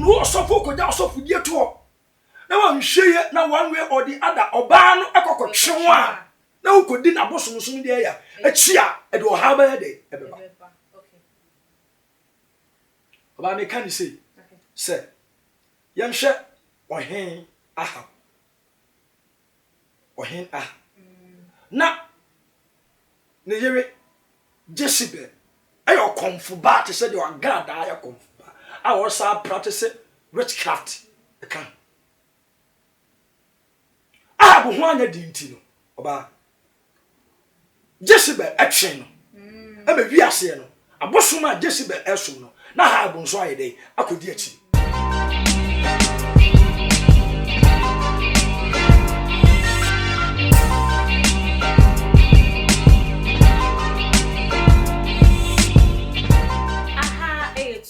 no osofo ko ja osofo die to na wan hweye na one way or the other oba no ekokotwe ho a na ukodi na bosom so no de ya achia e de ohaba ya de ebeba okay oba me kan say say yamhwe ohen aha ohen ah na ne yere Jezebel ayo konfu ba te say de wagada ayo konfu ba I also practice witchcraft kan Ahabu ho anya di nti no oba Jezebel atwen no e be wiase no abosom a Jezebel esom no na Ahabu nso ayede akodi achi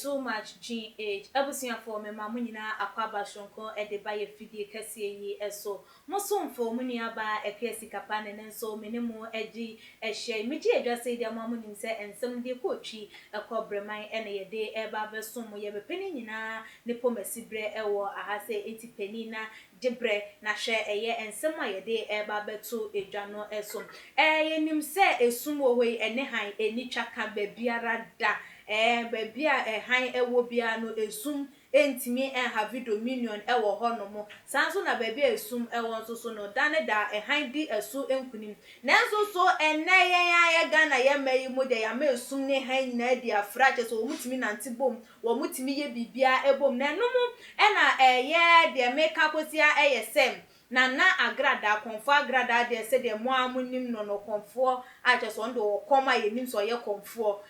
too much GH abusia for me ma munyina akwaba shonko e de ba ye fidie kase yi eso mosomfo munia ba e kwesi kapa ne nso menemu agi e hye meji edwase de ma munim se ensem de kotwi e kobreman e ne ye de e ba besom ye bepeni nyina ne pomasibre e wo ahase etipeni na jebre na hwe eye ensem a ye de e ba beto edwano eso yenim se esum wo we ene han eni twaka ba biara da baby han ewo bia no esum entimi have dominion ewo honomo sanso na baby esum ewo nso so no dane da han di esu enkunim nanso so ya Ghana ya mayi mu de ya ma esum ne han na di afrache so omutimi nante bom wo mutimi ye bibia ebom na enum na de meka kosia sem na agrada konfo agrada de se de mo amunim no konfo ache so ndo koma yenim so ye konfo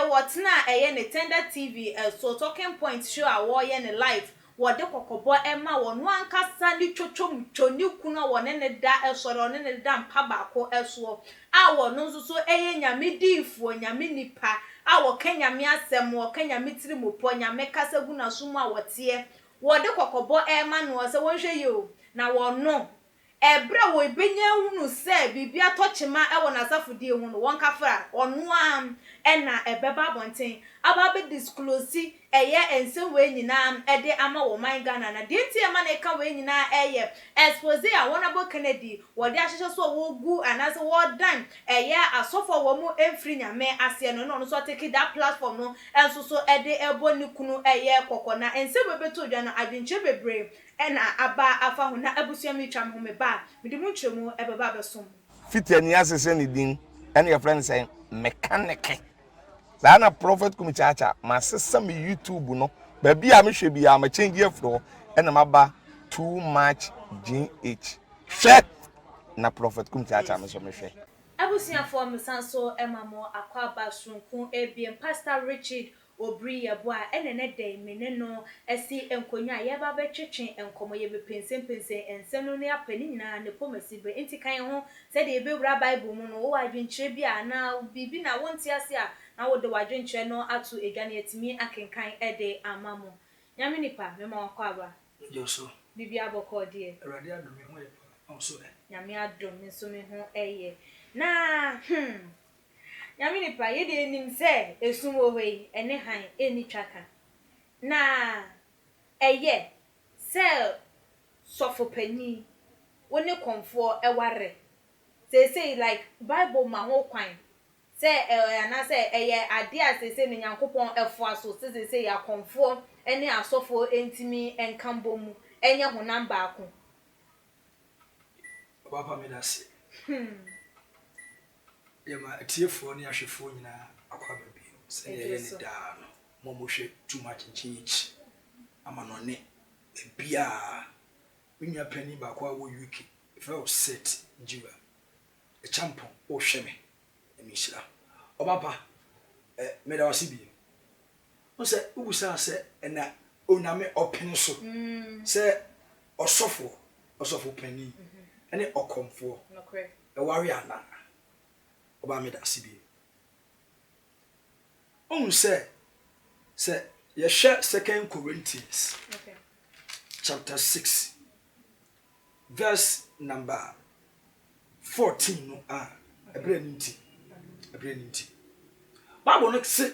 what na ne Tender TV so talking point show awo ye ne live wo de kokobo ema wo no ankasa ni twotwom twoni kuna wo ne da esoro ne da mpa baako eso awo no nso so nyame diifo nyame nipa awo kenyame asem wo kenyame tirimopo nyame kasagu na sumu awote wo de kokobo ema no se wonhwe yo na wo no ebra wo ebenya hunu se bibia tochema ewo na safodie hu no won kafra onu am na ebeba bonten aba be disclose ense we nyina ede ama wo man Ghana na de ntie ma na ka we nyina expose a wonabo Kennedy wo de ahyehe so wo gu anase wo dan asofo wo mu emfri nyame ase no so take that platform no enso so ede ebo ni kunu kokona ense we beto dwa no adwenche bebre na aba afa ho na abusua mi twam ho me ba me de mu twemu ebeba besom fitiani asese ni din ene your friend say mechanic na prophet kumichacha masesa me YouTube no ba bia me hwe bia ma change afro ene maba too much GH hwe na prophet kumichacha me so me hwe abusia for me sanso emamo akwaba sunku ebiem Pastor Richard Obri yebo a enene dey meneno esi enkonwa ye ba betwetwe enkomo ye bepensempense ensenu ne apani nyina ne pomasibe entikan ho se de ebewura Bible mu no wo adwenkyere bia na bibi na wonti ase a na wo de wadwenkyere no ato edwane atimi akenkan ede amamo nyame nipa me ma akwaba Joso bibi aboko de erade adom ho ye so nyame adom nso me ho na nyame nipa ye de enim se esum ohwe ene han eni twaka na se sofopani woni konfo eware say like Bible ma ho kwan se ana se ade a se ne Nyankopon efo aso se ya konfo ene asofo entimi enkambo mu enye honam baako papa me da se yema atiefo ne ahwefo nyina akwaba bi se ye ne da no momohwe too much GH amanone bia winya pani ba kwa wo UK if I set jiwa a champion o hweme emishira obaba me da wasi bi o se ugusa se na oname opene so se osofo pani ene okomfo nokre e wari ana oba me da sibi on se ye share 2 Corinthians chapter 6 verse number 14 no ebreninti Bible no se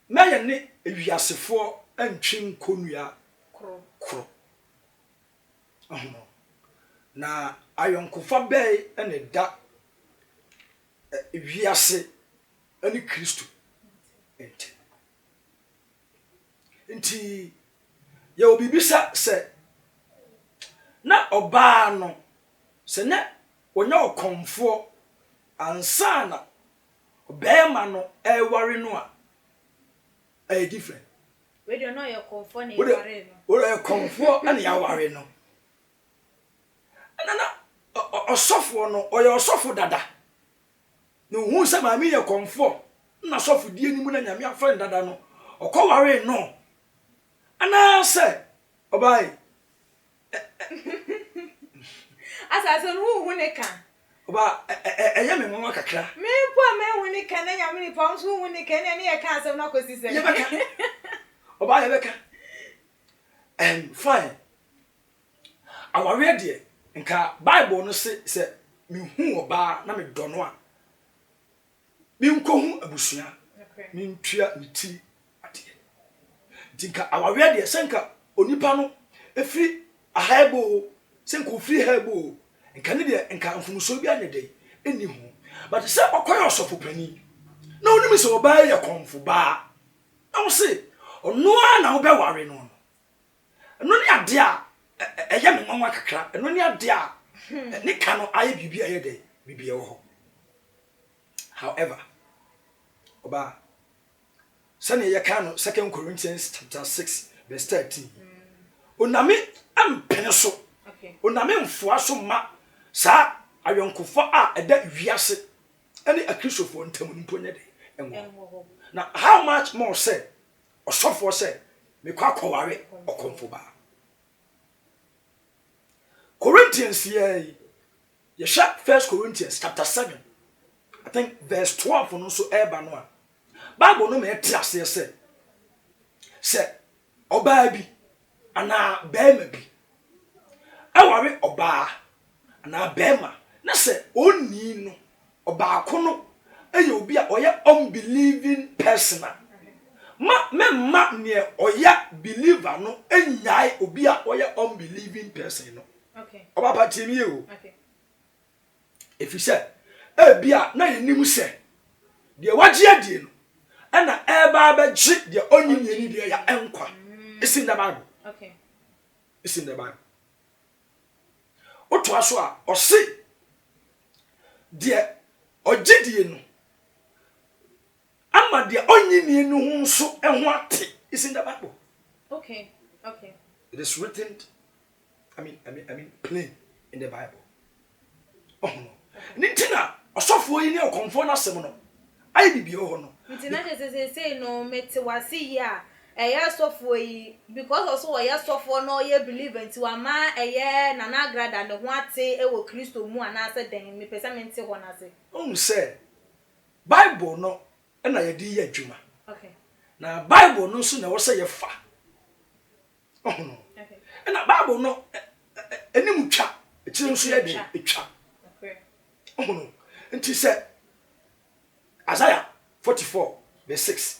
meye ne ewiasefo antwi nkonua kro na ayonkofa bɛɛ ene da wiase ani Kristo enti ye obibisa se na oba no se ne onya okomfo ansa na bɛɛma no ɛware no a different we do know your comfort na yare no we do comfort and yaware no na osofo no oye osofo dada no hu se ma mi ye comfort na sofo die ni mu na nyame afren dada no okoware no ana se obai asa so hu ne kan oba eye me nwa kakra me po me hu ne kan na nyame ni pa so hu ne kan na ye kan asem na kosi se ye beka oba ye beka fine aware de nka Bible no se me hu oba na me dono a me nkohu abusua me ntua nti ade dinka aware de senka onipa no efiri ahaibo senka ofiri haibo nka ne de nka mfumuso bi anye de eni hu but se okoye osofo pani na onimi se oba ye konfo ba na wo se ono a na wo be ware no no ni ade a eye me nwanwa kakra no ni ade a ne ka no aye bibia ye de bibia wo ho however oba sane ye ka no 2 Corinthians chapter 6 verse 13 oname ampene so oname mfoa so ma sa ayonkofo a eda wiase ene akristofo ntamu mponye de enwo na how much more say osofo say me kwa kware okomfo ba Corinthians ye sha 1 Corinthians chapter 7 I think verse 12 no so eba no a Bible no me tiase se oba bi ana bema bi aware oba ana bema na se oni no oba ko no eye obi a oye unbelieving person ma ne oya believer no enyai obi a oye unbelieving person no okay oba patimi o okay if you say bia na yenim se de waje adie no ana eba ba gi de onyinye ni de ya enkwa it's in the Bible okay it's in the Bible oto aso a o se de ogidie no ama de onyinye no hu so eho ate it's in the Bible okay it is written I mean plain in the Bible oh no nitina osofo yi ne okonfo na sem no ai bibio ho no nitina say no meti wasi ya eya sofo yi because also eya sofo no ye believe nti wa ma eye nana grada ne ho ate e wo Kristo mu ana se den me pesa menti ho na se say Bible no na ye di ye adwuma okay na Bible no so na wo say ye fa oh no okay na Bible no enim twa ekire so ye de etwa okay oh no nti say Isaiah 44 verse 6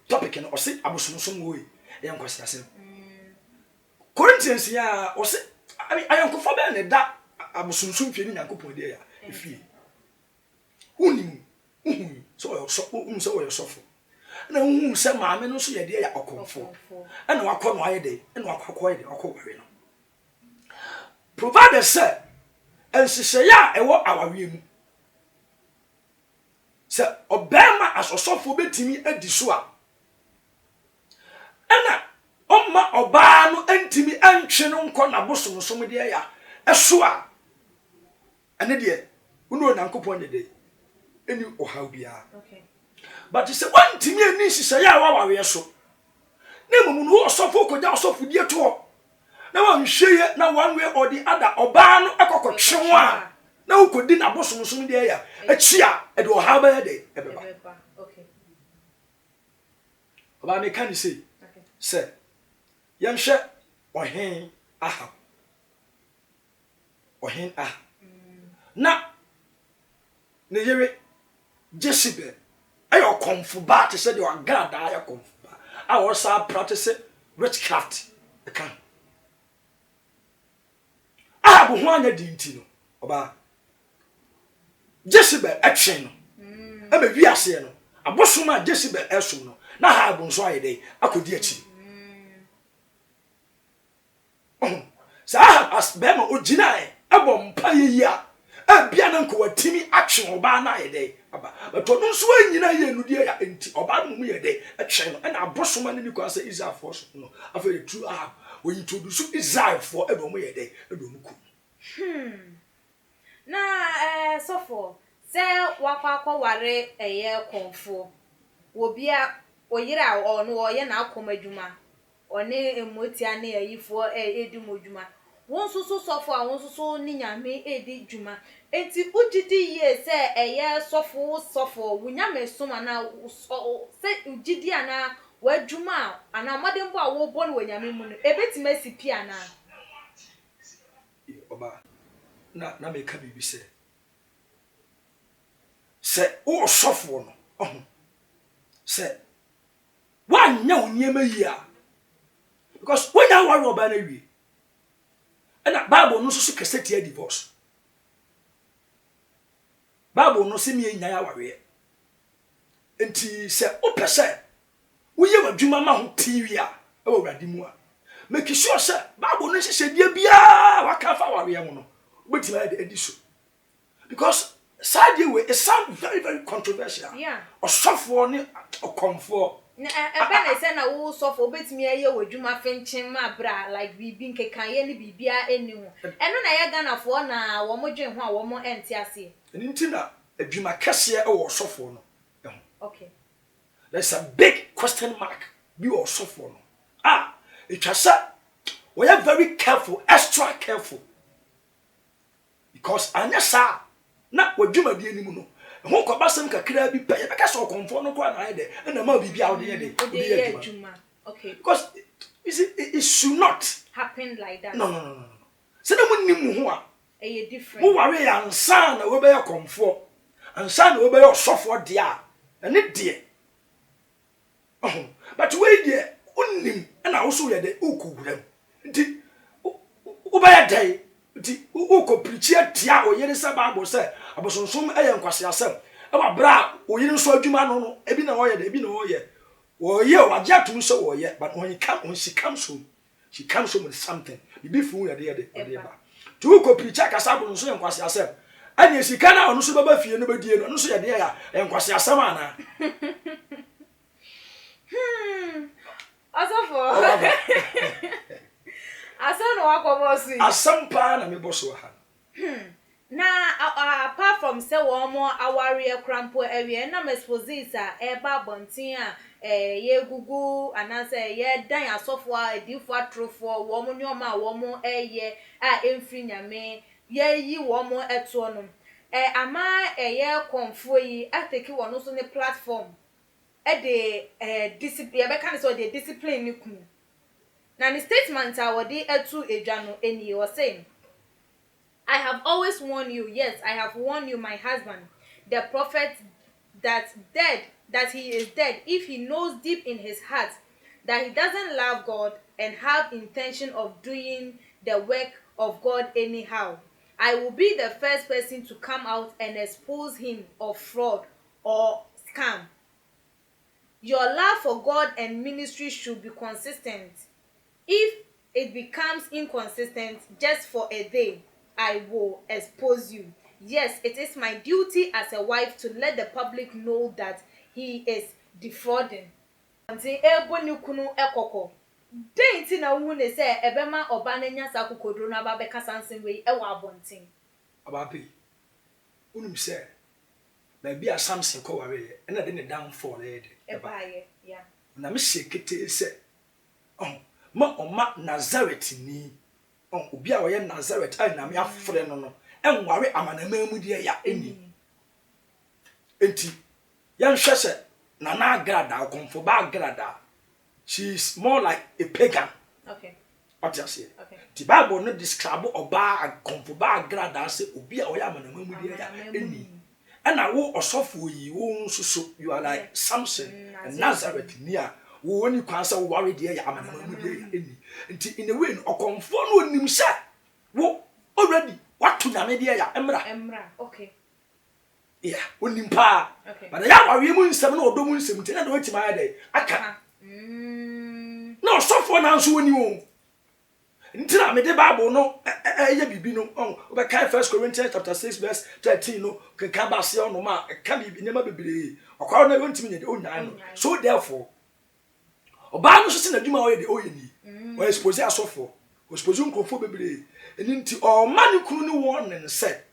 topic no o say abosomsom wo yi ye nkwasi asem Corinthians ya o say ayonkofo be ne da abosomsom fie ni Yakobon de ya efie unim so yo sofo na hu se maame no so ye de ya okonfo na wakọ no aye de na wakọ ye de okọware no Proverbs say ensise ya ewo awawe mu se obema asosofo betimi adi so a na omma oba no antimi antwe no nko na bosomsom de ya eso a ene de unu Yakobon de eni ohaw bia okay but you say one timi ani sise ya wawawe so na mumu no osofo koja osofo die to na wan hweye na one way or the other oba no ekokotwe a na ukodi na bosomsom de ya achi a e de ohaw ba de ebeba okay oba me kan say okay say yemhwe ohen aha na ne yere Jezebel ayo konfuba te se de wagada ayo konfuba a wo sa practice witchcraft can Ahab ho anya di nti no oba Jezebel atwen no e ma wi ase no abosom a Jezebel esum no na Ahab nso ayede akodi achi sa Ahab as be ma ogina e abom pa yeyi a bia na nko watimi atwen oba na ayede aba but ono nso anyina ye nudi ya enti oba no mu yede atwen no na abosom na ni kwa say Israel force no after the true Ahab we introduce Israel for edo mu yede edo mu ku na so for say wakwa ware eye konfo wo bia oyira ono oye na akomadwuma one emotia na yifo edi modwuma won susu sofo a won susu ni nyame edi dwuma enti ugidi ye say eye sofo wunyame soma na say ugidi ana wadwuma ana modembo a wo bo no wanyame mu no ebetima sipi ana oba na me ka bibi se o sofo no se wanya onyema yi a because when you worry about na wi na Bible no so keseti a divorce Bible no se me nya ya ware enti se o pese wo ye wadwuma ma ho TV a e wo wrade mu a make sure se Bible no hye dia bia waka fa ware mu no wetin I edi so because side way it sound very very controversial osofo ni okonfo na ebe na say na wo sofo betimi aye wadwuma fenchin ma bra like bibi nkekan ye ni bibia eni ho eno na ye ganafo na wo mo dwen ho a wo mo enti ase nti na adwuma kese e wo sofo no okay there's a big question mark be wo sofo no it was we are very careful extra careful because anasa na wadwuma die ni mu no ho ko basem kakra bi pe ye beka so konfo no kwa na ye de na ma bibia wo de ye de adwuma okay because it should not happen like that no se na mu nim ho a e different mo ware ya nsa na we be ye konfo ansa na we be ye osofo de a ene de but we de unnim na wo so ye de ukugura nti wo ba ya dai nti uko preach atia oyere se Bible se abosonsom eye nkwase asem e wa bra oyere nso adwuma no ebi na oye de ebi na oye waje atum so oye but when she comes home with something bibi fu ya de ba tu uko preach akasa abosonsom nkwase asem ani sika na ono so baba fie no badie no ono so ya de ya nkwase asem ana asofo asano wakobosi asampa na me boso ha na apart from say one more aware crampo area na mesposisa eba bontin a ye gugu anase ye dan asofo a edifo atrofo wo mo nyoma wo mo eye a emfri nyame ye yi wo mo eto no ama ye konfo yi ateki wo no so ne platform de discipline be kan so de discipline ni kunu na the statement awodi etu edwano eni was saying, I have always warned you, yes, I have warned you, my husband, the prophet, that he is dead if he knows deep in his heart that he doesn't love God and have intention of doing the work of God anyhow. I will be the first person to come out and expose him of fraud or scam. Your love for God and ministry should be consistent. If it becomes inconsistent just for a day, I will expose you. Yes, it is my duty as a wife to let the public know that he is defrauding. Until ebonu kunu ekoko. Denti na wu ne say ebema oba na nya sa kokodro na ba be kasansen we e wa abonten. Abapi. Unum say na bia Samson ko ware e na de ne downfall e de. E baaye, yeah. Na me sekete say ma oma Nazareth ni obi a wo ye Nazareth ai na me afre no enware amanamamu die ya eni enti yan hwese na na agrada konfo ba agrada she is more like a pagan. Okay. What you say? Okay. The Bible no describe oba konfo ba agrada say obi a wo ye amanamamu die ya eni and na wo osofo yi wo nsuso you are like Samson and Nazareth ni a wo ni kwansa wo ware de ya amana mu de ya eni nti in a way no okonfo no onim sha wo already what to nyame de ya emra okay yeah onim pa but ya ware mu nsem na odo mu nsem nti na do wetima ya de aka no sofo na nso woni o nti na me de bible no ya bibi no we kan 1 Corinthians chapter 6 verse 13 no kan ba se no ma kan bibi ne ma bebere okwa na wontimi ne de onyan no so therefore oba no so se na dwuma o ye de o ye ni o expose asofo o expose nkofo bebere eni nti o ma ne kunu ne won ne se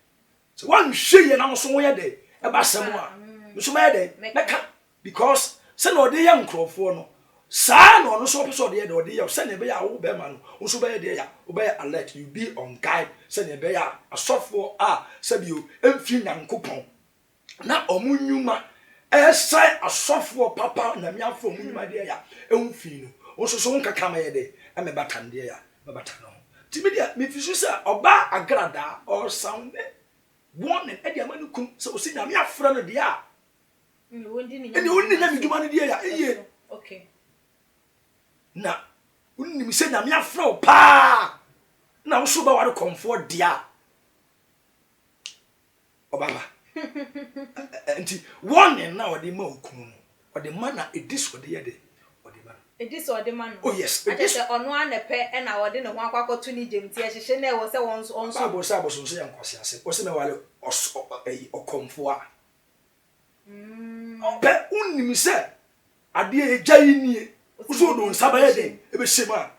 so wan hwe ye na so wo ye de e ba sem a so ma ye de meka because se na o de ya nkrofo no sa no no so person de o de ya se na be ya wo be ma no so be de ya wo be alert you be on guide se na be ya asofo se bi o emfi nyankopon na omunyuma esai asofo papa na miafo omunyuma de ya emfi no wo so nkaka ma ye de e me batan de ya me batan no ti me dia me fisu sa oba agrada or sound one e de amanu kum se o si nyame afra no de ya ni wondi ni nyame dwuma no de ya eye okay na unnim se nyame afra pa na wo so ba ware comfort dia obaba enti one na odi ma okunu odi ma na edis odi ye de odi ma edis odi ma no oh yes edis ono anepe e na odi ne ho akwakoto ni jemti e hihye na e wo se won so abo so se yankwase ase wo se me wale okomfo a ope unnim se ade e gyayi nie uso do nsaba ye de e be hyemu a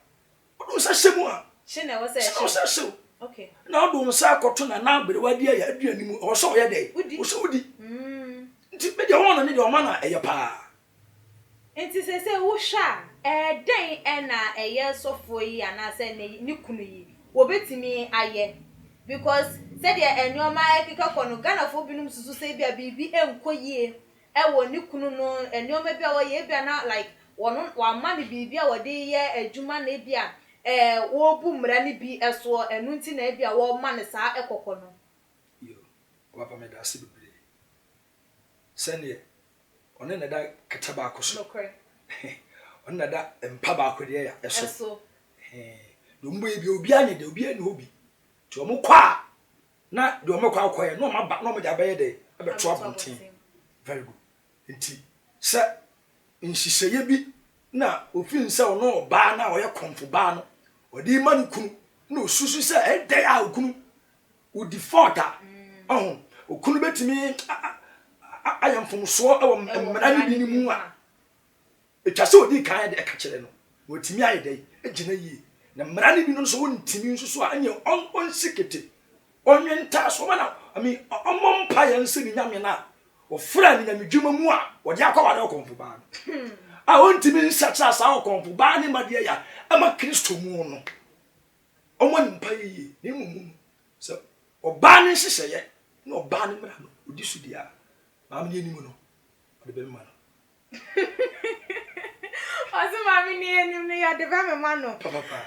do sa hyemu a hye na wo se hye okay na do nsa akoto na na agbere wadi ya aduani mu o so ye de o so odi nti be de won na de o ma na eye pa nti se wo hwa den e na eye sofo yi ana se ni kunu yi wo betimi aye because said ya enyoma ekika kono Ghana fo binum susu se bia bibi enkoyie e wo ni kunu no enyoma bia wo ye bia na like wono wa ma ni bibi a wo de ye adwuma na bia wo bu mra ni bi eso enu nti na bia wo ma ne sa ekoko no yo papa me da se bebre sene one na da kataba akoso okay one na da empa ba akode ya eso do mbo e bi obi anye de obi ani hobi ti o mo kwa na de o mo kwa akoye no ma ba no mo ja ba ye de e be to abontin very good nti se nhihye bi na ofin se ono ba na o ye konfo ba no odi man kunu na osusu se e dey a okunu o default okunu betimi ayamfom so e wo mmara ni bi ni mu a etwase odi kan de e ka kire no otimi aye dey e gina yi na mmara ni bi no so wontimi nsusu a anye on sikete onwenta so mana ami omompa ya nse ni nyame na ofra ni nyame dwuma mu a odi akwa wale konfo ba no a wontimi nsacha sa konfo ba ni made ya ama Kristo mu no omo nimpa yi ni mumu so oba ni hyehyeye na oba ni mra no odi su dia ma me ni mu no odi be ma no ozo ma me ni enim no ya de be ma no papa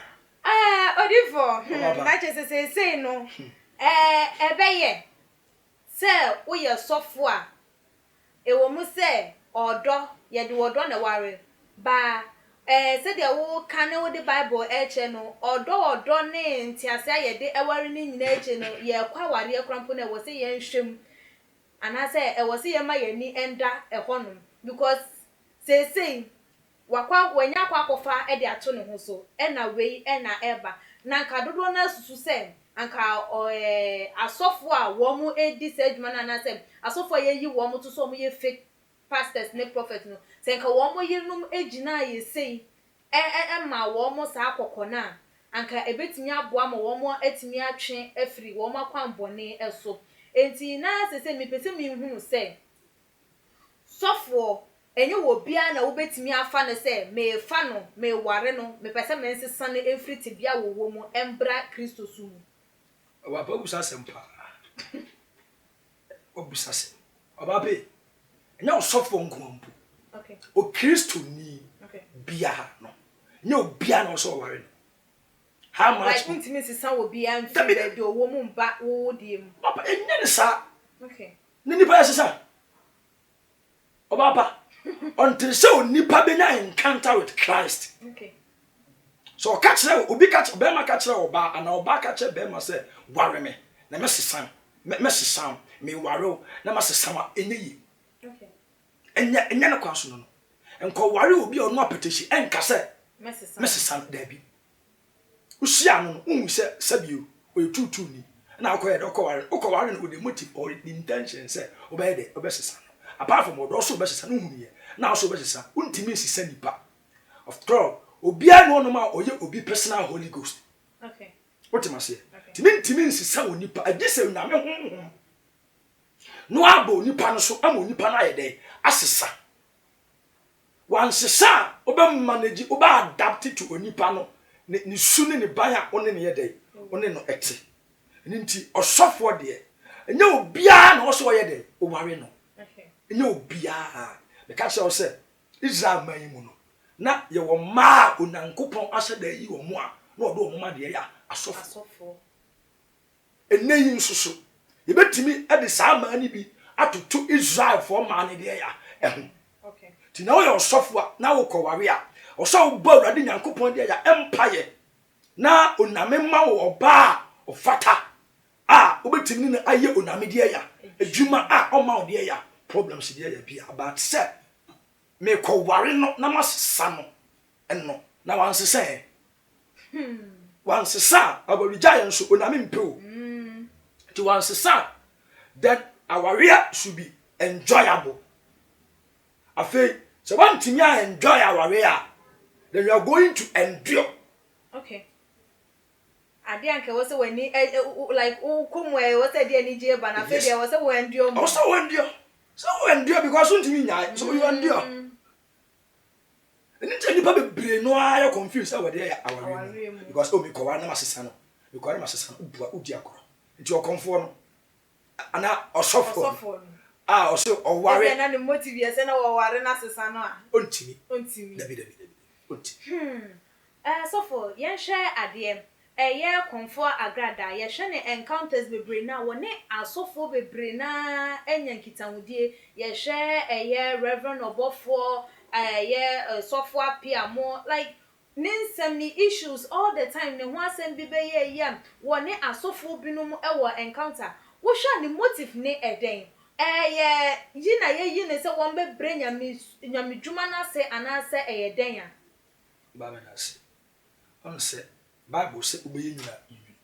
odifo na chese se no ebeye se wo ye sofo a ewo mu se odo ye de odo na ware ba se de wo kan wo de bible eche no odo ne ntiase ye de eware ni nyina eche no ye kwa ware ekrampo na wo se ye nhwem ana se wo se ye ma ye ni enda ehonum because se wakwa wanya kwa kofa e de ato ne ho so na wei na eba na nka dodo na susu se anka asofo a wo mu edi se adwuma na na se asofo ye yi wo mu to so mu ye fake pastors ne prophet no se nka wo mu yinum ejina ye sei ma wo mu sa akokọ na anka ebetimi aboa ma wo mu atimi atwe afiri wo mu akwambone eso enti na se mi pese mi hunu se sofo enye wo bia na wo betimi afa ne se me fa no me ware no me pese me nsesa ne efriti bia wo mu embra Kristo su mu wa pa busa sempa obusa se obabe enye osofo nkomampu okay o Kristo ni okay bia no enye obia na so ware no how much like ntimi sesa wo bia mfi de wo mu mba wo die mu papa enye ne sa okay ni pa sesa obaba until so nipa be na encounter with Christ. Okay. So catch obi catch be ma catch oba and oba catch be ma say worry me na mesesam mesesam me worry na masesam enyi. Okay. Enya na kwaso no enko worry obi onu apetition enka say mesesam da bi usia no unhu say sabio o tutu ni na akoye de okoware no the motive or the intention say obey de obesesa apart from what also obesesa no hu ye na also obesesa untimi sisa nipa after all obia no no ma oye obi personal Holy Ghost. Okay. What am I say? Timi sisa wo nipa agese na me honhom no abo nipa no so amo nipa na ye de asesa wan sesa oba manage oba adapt to onipa no ni su ne baya one ne ye de one no ete nti osofo de enye obia na oso ye de o ware no. Okay. Enye obia be ka say Israel man mu no na ye wo ma onankopon aseda yi wo mu a na odo wo ma de ya asofo eneyi nsusu ye betimi e de sa man ni bi atoto Israel for man ne de ya ehu. Okay. Ti na wo ye osofo a na wo koware a oso bo awurade nyankopon de ya empire na oname ma wo oba ofata obetimi ni aye oname de ya adwuma o ma de ya problems de ya bi about say me ko ware no na masesa no enno na wansesa wansesa aborija yenso oname mpeo ti wansesa then our area should be enjoyable. Afei so one thing you enjoy our area then you are going to endure. Okay. Ade anke wo se wani like komwe wo se de ni je ba na fe de wo se wo endure mo. Also endure. So endure because untimi nya so you endure. Eni nipa be brain no are confused about there our because me ko wa na masesa no me ko na masesa no bua udi akoro nti o konfo no ana osofo oso o ware na ne motive ye se na wo ware na sesa no a ontimi david onti sofo yen hwe ade ye konfo agrada ye hwe ne encounters bebre na wo ne asofo bebre na enya nkitahudie ye hwe ye reverend obofo software piamo like ninsem ni issues all the time ne ho asem bi be ye yam wo ne asofo binum e wo encounter wo hwa ne motive ne eden yina ye ne se won be brenya nyame dwuma na se anase den ya ba me na se on se bible se obe nyina yiwi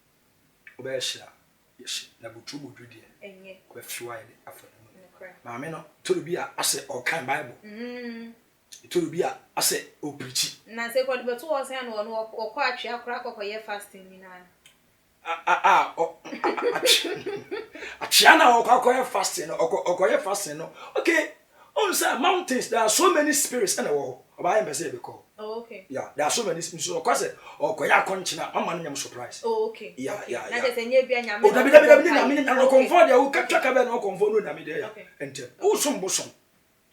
obe hia yes na butu bududie enye ko fiwa ye afana ma me no to bi a ase o kan bible to bi a ase o preach na se ko be to wo se na wo ko atwe akora kokoye fasting ni na Achiana okoye fasting okoye fasting no okay on say mountains there are so many spirits in the world oba em say be call. Oh okay. Yeah, there are so many spirits so kwase okoye akonchina ama nyam surprise. Oh okay. Yeah. Na je se nye bia nyame. O dabi nyame na comfort dia wo katwa be na comfort no nyame dia. Ente. Wo som bosom.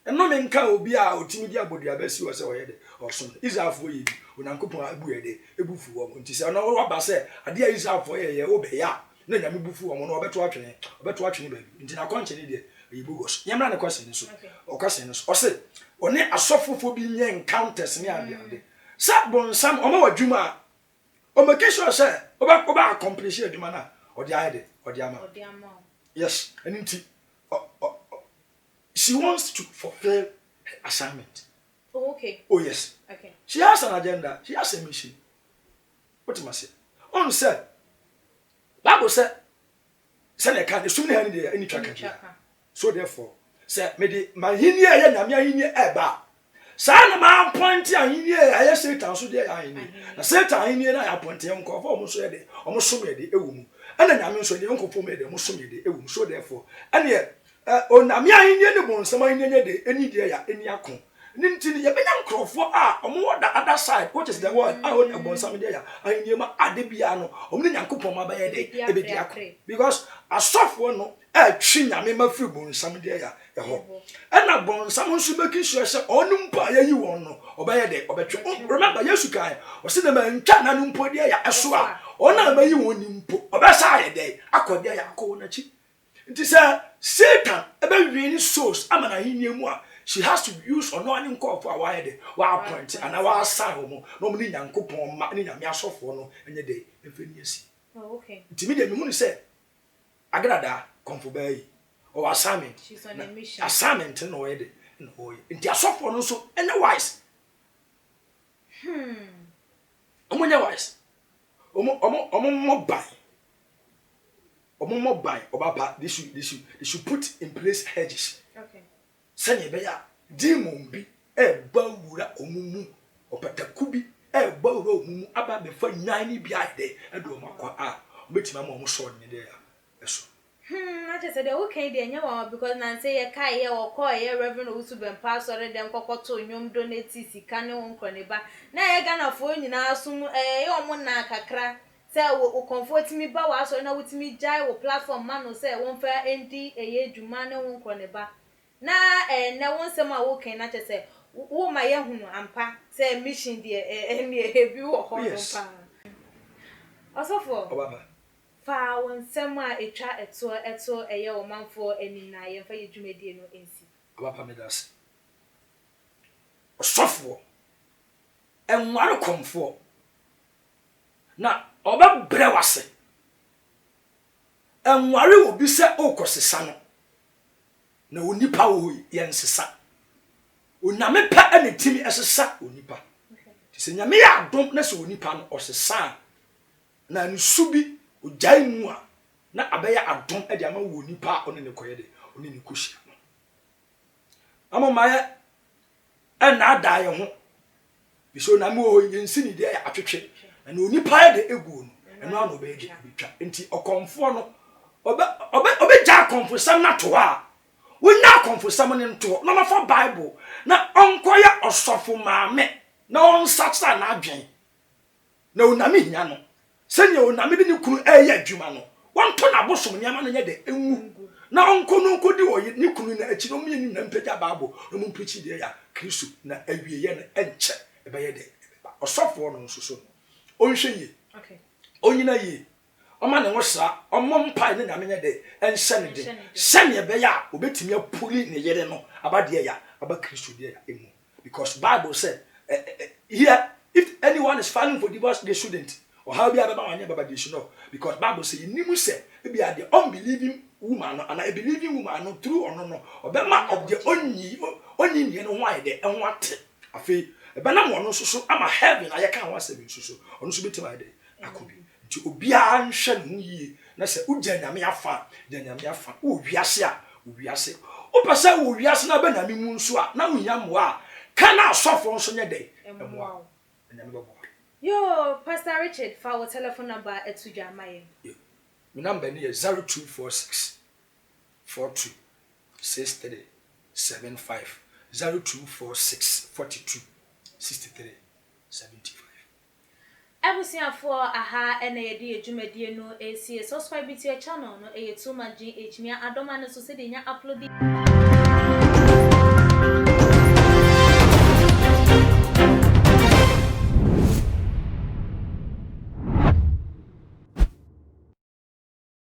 Eno me nka obi a otimi dia bodua ba si wo se wo ye de osom. Israelfo yi onankopon abu ye de ebufu wo nti se na wo ba se ade a Israelfo ye wo be ya na nyame bufu wo no obeto atwene ba bi nti na konche ne de yibugos nyamra ne question so o question so o se oni asofofo bi nye encounters ne ade sa bonsam o ma wadwuma o make sure say oba accomplish adwuma na o de ayede o de ama yes and nti she wants to fulfill her assignment. Oh, okay. Oh yes. Okay. She has an agenda. She has a mission. What am I saying? On said, Bible said, "Send a can assume any track." So therefore, say, "Me my hinia na me hinia eba." Sana ma point ya hinia aye Satan so dey hinia. Na Satan hinia na ya point ya nko for mo so ye dey, omo so me dey ewu mu. Ana nyame so dey nko for me dey mo so me dey ewu mu. So therefore, ane oname ahinia ne bonsam ahinia dey eni dey ya eni akon. Nintini ye benya nkrofo a omo the other side which is the word I want abonsam dey ya ahinia ma ade bia no omo ne nyankopon ma ba ye dey ebedi akon because asofo no twi nyame ma firi bonsam dey ya eho na bonsam nso beki sure se onu mpa ya yi won no obaye dey obetwe remember yesu kan o se na ma ntwa na no mpo dey ya eso a ona ma yi won ni mpo obesa ye dey akode ya akọ na chi nti se Satan ebe wi ni souls ama na hinia mu a she has to use or no any call for a while de wa appoint and our sign mo no mo ni nyankopon ma ni nyame asofo no enye de efeni asi. Oh, okay. Ntimi de me hu ni say agrada konfo bayi or assignment. She's on a mission. Assignment no we de no nti asofo no so enye wise. Omo wise. Omo bai obaba they should put in place hedges. Okay. Sanya beya demon bi e bawura omumu opataku bi e bawura omumu aba be fa nyan ni bi ade e do makwa a obetima ma omo so ni de ya eso. I just said okay dey nya because na say ye kai ye okọ ye Reverend Owusu Bempa sorry dem kokoto nyom donate sika ne won kroneba na ye Ghana fo nyina asum ye omo na kakra say wo comfort me ba wa so na wutimi jai wo platform man no say won fa endi eye dwuma ne won kroneba na na won sem a wo kan na say wo ma ye hunu ampa say mission dey eni ebi wo ho no pa osofo Obaba fa wonsem a etwa eto eye o manfo enina ye fa ye dwumedie no ensi Obaba medas osofo enware komfo na oba bre wase enware obi se okosesa no na onipa wo ye nsesa onyame pa ene timi esesa onipa se nyame ya adom na se onipa no osesa na nsubi ojai mu a na abeya adom e de ama wo onipa one ne koye de one ne koshia no amamaye ena adaye ho biso na me o yensi ni de ya atwetwe na onipa de egu no eno ano be de bitwa enti okomfo no obe ja komfo sam na to a wonya komfo sam ne nto na mafa bible na onkoya osofo maame na onsatsa na adwen na oname hia no senya oname de ne kunu eye adwuma no wonto na bosom nyama no nye de enwu na onko no nkodi wo ne kunu na achi no me ni na mpagya bible no mu preach de ya Kristo na awie ye na enche ebe ye de osofo no nso so onhwe okay onyina yi oma ne nwosra omom pai ne nyame nye de enhye ne de senya be ya obetimi apuli ne yere no abade ya aba Kristo de ya emu because bible said here if anyone is filing for divorce they shouldn't or how be aba wanya baba they should know because bible say nimu say be are the unbelieving woman and a believing woman no true or no obema of the onyi ne no why de enwate afi ebe na mo no so ama heaven ayeka ho asebe so ono so betima de akobi nti obia nhwe ne ho yie na se ugya nyame afa wo wiase a wo wiase o pese wo wiase na be na me mu nso a na hunya mo a kana asofo nso nye de emwa nyame babo yo Pastor Richard fa wo telephone number etuja maye my number is 0246 42 63 75 0246 42 63 75. Ebusiafo aha ena yedi edwumadie no esi subscribe to your channel no 2 GH me adoma no so se de nya upload